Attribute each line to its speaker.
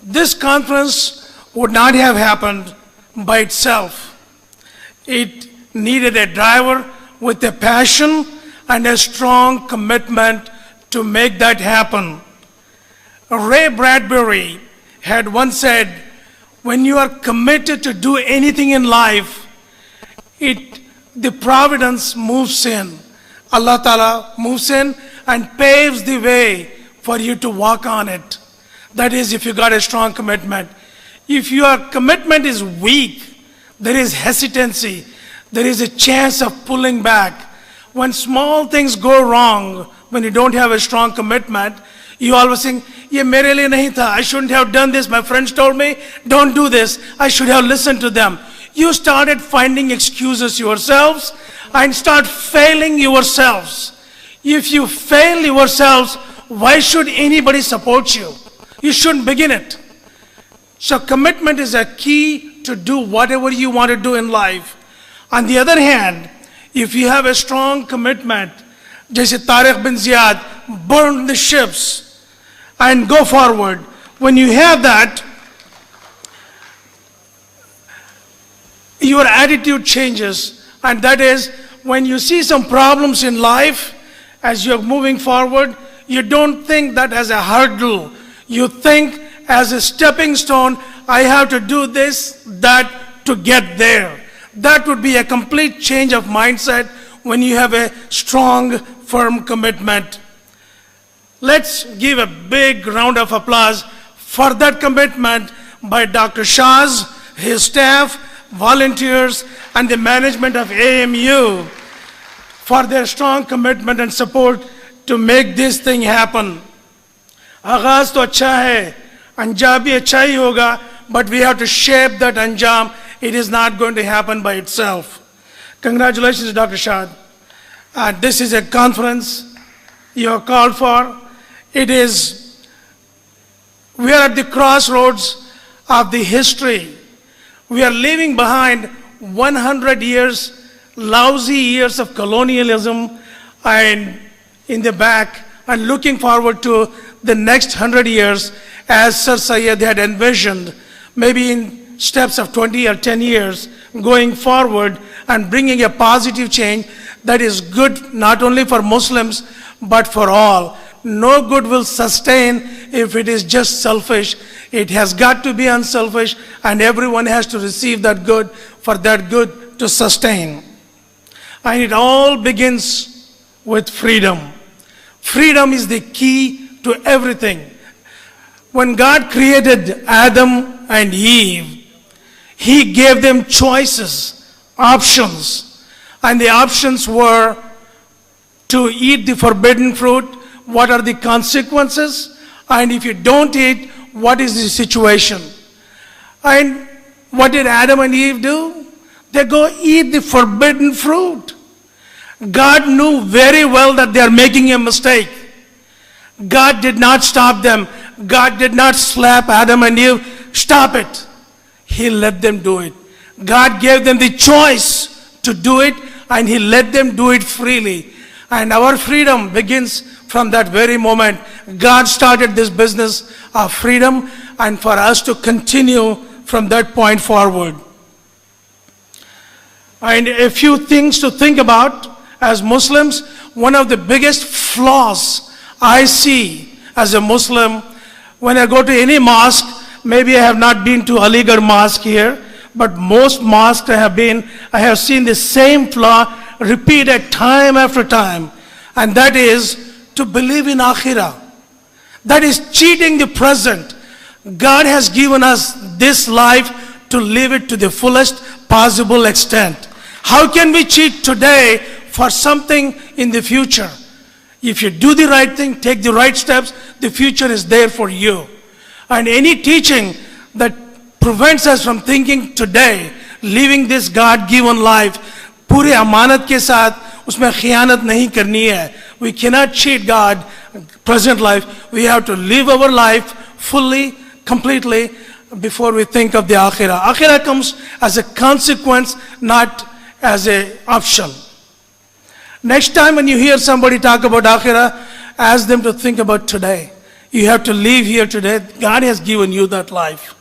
Speaker 1: This conference would not have happened by itself. It needed a driver with a passion and a strong commitment to make that happen. Ray Bradbury had once said, when you are committed to do anything in life, the providence moves in. Allah Ta'ala moves in and paves the way for you to walk on it. That is, if you got a strong commitment. If your commitment is weak, there is hesitancy, there is a chance of pulling back. When small things go wrong, when you don't have a strong commitment, you always think, ye mere liye nahi tha, I shouldn't have done this, my friends told me, don't do this, I should have listened to them. You started finding excuses yourselves and start failing yourselves. If you fail yourselves, why should anybody support you? You shouldn't begin it. So commitment is a key to do whatever you want to do in life. On the other hand, if you have a strong commitment, Jaise Tariq bin Ziyad, burn the ships and go forward. When you have that, your attitude changes. And that is, when you see some problems in life, as you're moving forward, you don't think that as a hurdle. You think as a stepping stone, I have to do this, that to get there. That would be a complete change of mindset when you have a strong, firm commitment. Let's give a big round of applause for that commitment by Dr. Shahs, his staff, volunteers, and the management of AMU for their strong commitment and support to make this thing happen. Aghaaz to acha hai, anjam bhi acha hi hoga, but we have to shape that anjam. It is not going to happen by itself. Congratulations, Dr. Shah. This is a conference you are called for. We are at the crossroads of the history. We are leaving behind 100 years, lousy years of colonialism, and in the back, and looking forward to the next 100 years as Sir Syed had envisioned, maybe in steps of 20 or 10 years going forward and bringing a positive change that is good not only for Muslims but for all. No good will sustain if it is just selfish. It has got to be unselfish, and everyone has to receive that good for that good to sustain. And it all begins with freedom. Freedom is the key to everything. When God created Adam and Eve, He gave them choices, options. And the options were to eat the forbidden fruit. What are the consequences? And if you don't eat, what is the situation? And what did Adam and Eve do? They go eat the forbidden fruit. God knew very well that they are making a mistake. God did not stop them. God did not slap Adam and Eve. Stop it. He let them do it. God gave them the choice to do it, and He let them do it freely. And our freedom begins from that very moment. God started this business of freedom, and for us to continue from that point forward. And a few things to think about as Muslims. One of the biggest flaws I see as a Muslim, when I go to any mosque, maybe I have not been to Aligarh Mosque here, but most mosques I have seen the same flaw repeated time after time. And that is to believe in Akhira. That is cheating the present. God has given us this life to live it to the fullest possible extent. How can we cheat today for something in the future? If you do the right thing, take the right steps, the future is there for you. And any teaching that prevents us from thinking today, living this God-given life, पूरे अमानत के साथ उसमें खियानत नहीं करनी है. We cannot cheat God, present life. We have to live our life fully, completely, before we think of the Akhira. Akhira comes as a consequence, not as an option. Next time when you hear somebody talk about Akhira, ask them to think about today. You have to live here today. God has given you that life.